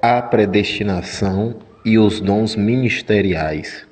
a predestinação e os dons ministeriais.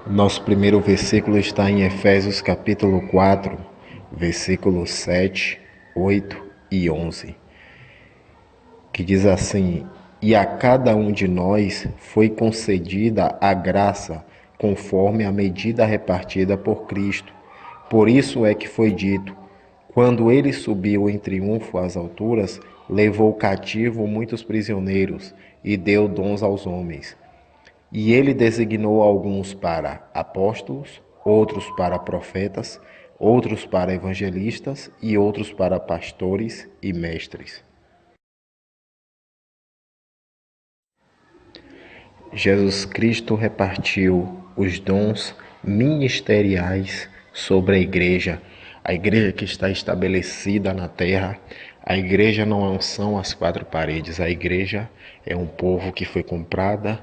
Nosso primeiro versículo está em Efésios capítulo 4, versículos 7, 8 e 11, que diz assim: E a cada um de nós foi concedida a graça conforme a medida repartida por Cristo. Por isso é que foi dito: quando ele subiu em triunfo às alturas, levou cativo muitos prisioneiros e deu dons aos homens. E ele designou alguns para apóstolos, outros para profetas, outros para evangelistas e outros para pastores e mestres. Jesus Cristo repartiu os dons ministeriais sobre a igreja que está estabelecida na terra. A igreja não são as quatro paredes, a igreja é um povo que foi comprada,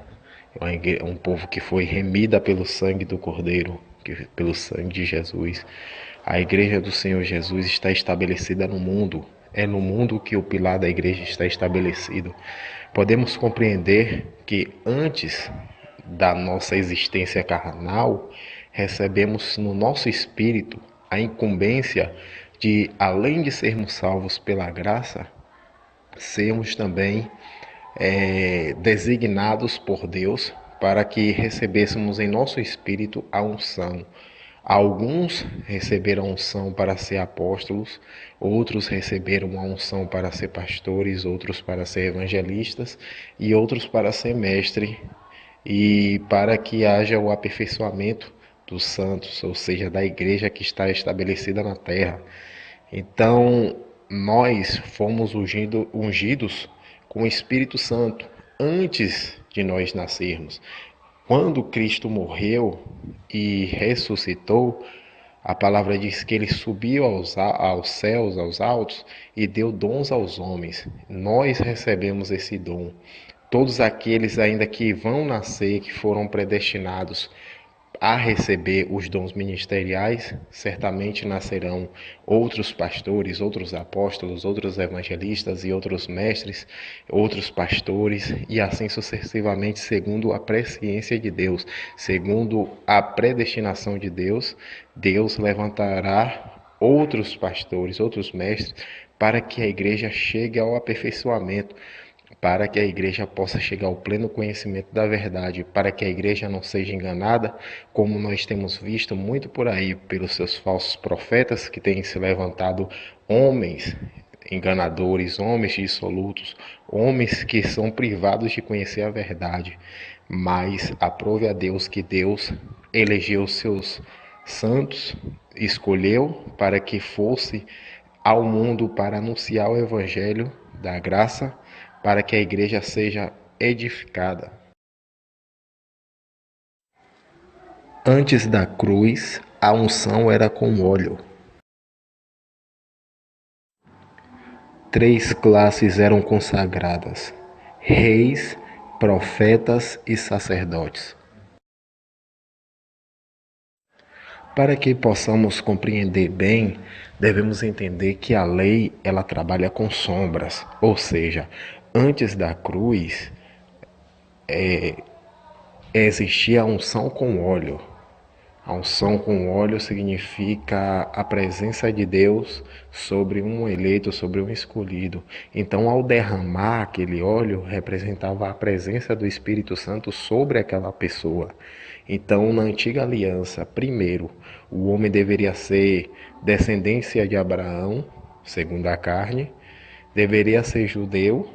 é um povo que foi remida pelo sangue do Cordeiro, pelo sangue de Jesus. A igreja do Senhor Jesus está estabelecida no mundo. É no mundo que o pilar da igreja está estabelecido. Podemos compreender que antes da nossa existência carnal, recebemos no nosso espírito a incumbência de, além de sermos salvos pela graça, sermos também designados por Deus para que recebêssemos em nosso espírito a unção. Alguns receberam a unção para ser apóstolos, outros receberam a unção para ser pastores, outros para ser evangelistas e outros para ser mestre, e para que haja o aperfeiçoamento dos santos, ou seja, da igreja que está estabelecida na terra. Então, nós fomos ungidos com o Espírito Santo antes de nós nascermos. Quando Cristo morreu e ressuscitou, a palavra diz que ele subiu aos céus, aos altos, e deu dons aos homens. Nós recebemos esse dom. Todos aqueles ainda que vão nascer, que foram predestinados a receber os dons ministeriais, certamente nascerão outros pastores, outros apóstolos, outros evangelistas e outros mestres, outros pastores, e assim sucessivamente, segundo a presciência de Deus, segundo a predestinação de Deus. Deus levantará outros pastores, outros mestres, para que a igreja chegue ao aperfeiçoamento, para que a igreja possa chegar ao pleno conhecimento da verdade, para que a igreja não seja enganada, como nós temos visto muito por aí pelos seus falsos profetas que têm se levantado, homens enganadores, homens dissolutos, homens que são privados de conhecer a verdade. Mas aprove a Deus que Deus elegeu seus santos, escolheu para que fosse ao mundo para anunciar o evangelho da graça, para que a igreja seja edificada. Antes da cruz, a unção era com óleo. 3 classes eram consagradas: reis, profetas e sacerdotes. Para que possamos compreender bem, devemos entender que a lei ela trabalha com sombras, ou seja, antes da cruz existia a unção com óleo. A unção com óleo significa a presença de Deus sobre um eleito, sobre um escolhido. Então, ao derramar aquele óleo, representava a presença do Espírito Santo sobre aquela pessoa. Então, na antiga aliança, primeiro, o homem deveria ser descendência de Abraão, segundo a carne, deveria ser judeu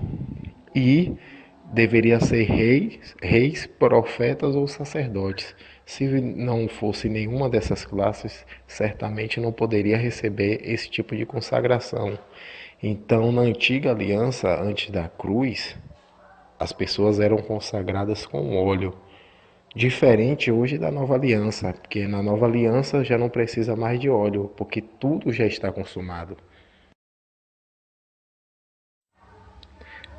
e deveria ser reis, profetas ou sacerdotes. Se não fosse nenhuma dessas classes, certamente não poderia receber esse tipo de consagração. Então, na antiga aliança, antes da cruz, as pessoas eram consagradas com óleo. Diferente hoje da nova aliança, porque na nova aliança já não precisa mais de óleo, porque tudo já está consumado.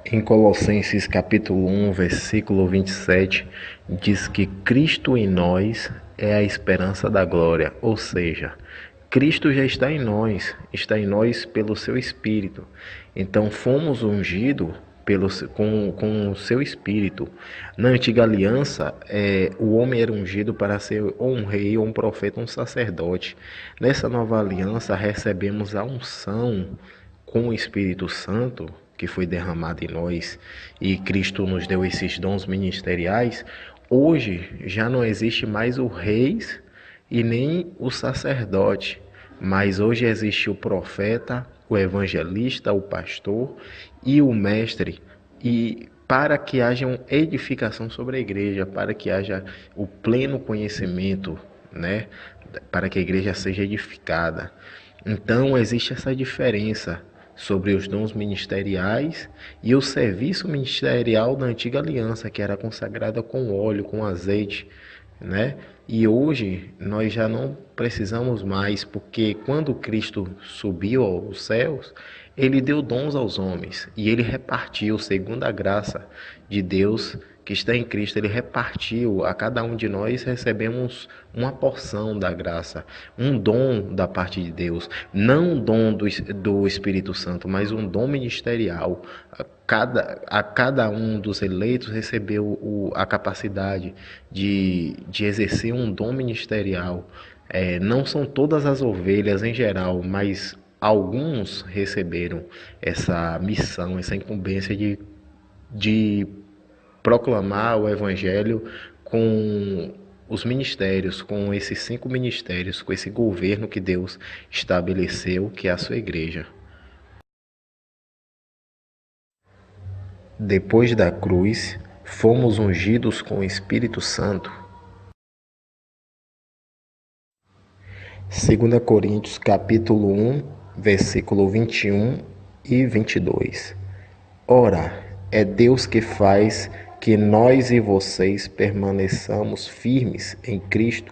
Em Colossenses capítulo 1, versículo 27, diz que Cristo em nós é a esperança da glória, ou seja, Cristo já está em nós pelo seu Espírito. Então fomos ungidos com o seu Espírito. Na antiga aliança, o homem era ungido para ser ou um rei, ou um profeta, ou um sacerdote. Nessa nova aliança, recebemos a unção com o Espírito Santo, que foi derramado em nós, e Cristo nos deu esses dons ministeriais. Hoje já não existe mais o reis e nem o sacerdote, mas hoje existe o profeta, o evangelista, o pastor e o mestre, e para que haja uma edificação sobre a igreja, para que haja o pleno conhecimento, né, para que a igreja seja edificada. Então existe essa diferença sobre os dons ministeriais e o serviço ministerial da antiga aliança, que era consagrada com óleo, com azeite, né? E hoje nós já não precisamos mais, porque quando Cristo subiu aos céus, ele deu dons aos homens e ele repartiu, segundo a graça de Deus que está em Cristo, ele repartiu, a cada um de nós recebemos uma porção da graça, um dom da parte de Deus, não um dom do Espírito Santo, mas um dom ministerial. A cada um dos eleitos recebeu a capacidade de exercer um dom ministerial. Não são todas as ovelhas em geral, mas alguns receberam essa missão, essa incumbência de proclamar o evangelho com os ministérios, com esses 5 ministérios, com esse governo que Deus estabeleceu, que é a sua igreja. Depois da cruz, fomos ungidos com o Espírito Santo. 2 Coríntios capítulo 1, versículo 21 e 22. Ora, é Deus que faz que nós e vocês permaneçamos firmes em Cristo.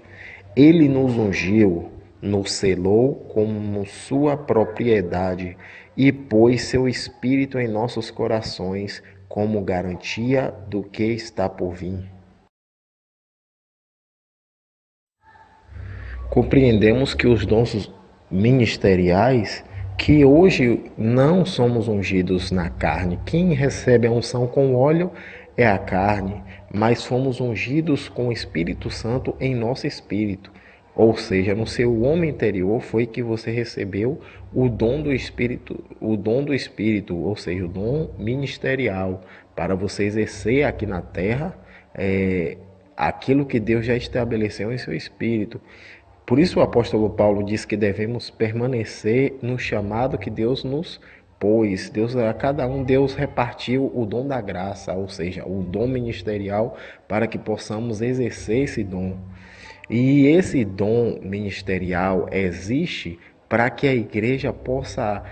Ele nos ungiu, nos selou como sua propriedade e pôs seu Espírito em nossos corações como garantia do que está por vir. Compreendemos que os dons ministeriais, que hoje não somos ungidos na carne, quem recebe a unção com óleo é a carne, mas fomos ungidos com o Espírito Santo em nosso espírito. Ou seja, no seu homem interior foi que você recebeu o dom do Espírito, ou seja, o dom ministerial, para você exercer aqui na terra aquilo que Deus já estabeleceu em seu espírito. Por isso o apóstolo Paulo diz que devemos permanecer no chamado que Deus nos pôs. A cada um Deus repartiu o dom da graça, ou seja, o dom ministerial, para que possamos exercer esse dom. E esse dom ministerial existe para que a igreja possa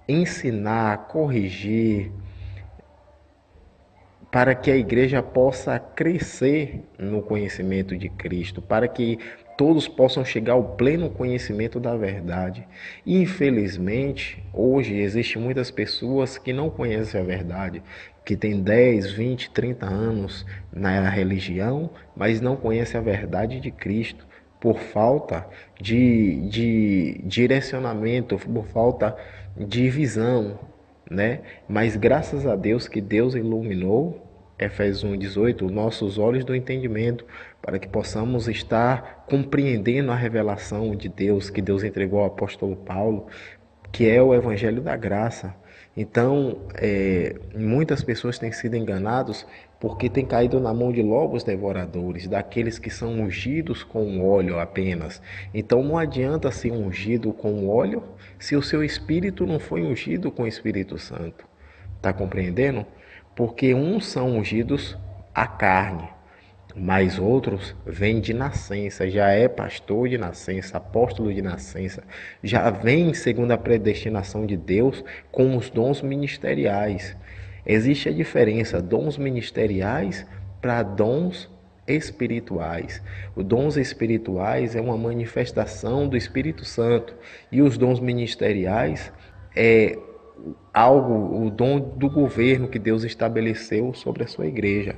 ensinar, corrigir, para que a igreja possa crescer no conhecimento de Cristo, para que todos possam chegar ao pleno conhecimento da verdade. E, infelizmente, hoje existem muitas pessoas que não conhecem a verdade, que têm 10, 20, 30 anos na religião, mas não conhecem a verdade de Cristo, por falta de direcionamento, por falta de visão, né? Mas graças a Deus que Deus iluminou, Efésios 1:18, nossos olhos do entendimento, para que possamos estar compreendendo a revelação de Deus que Deus entregou ao apóstolo Paulo, que é o evangelho da graça. Então, muitas pessoas têm sido enganadas porque têm caído na mão de lobos devoradores, daqueles que são ungidos com óleo apenas. Então, não adianta ser ungido com óleo se o seu espírito não foi ungido com o Espírito Santo. Está compreendendo? Porque uns são ungidos à carne, mas outros vêm de nascença, já é pastor de nascença, apóstolo de nascença, já vem segundo a predestinação de Deus com os dons ministeriais. Existe a diferença, dons ministeriais para dons espirituais. Os dons espirituais é uma manifestação do Espírito Santo e os dons ministeriais o dom do governo que Deus estabeleceu sobre a sua igreja.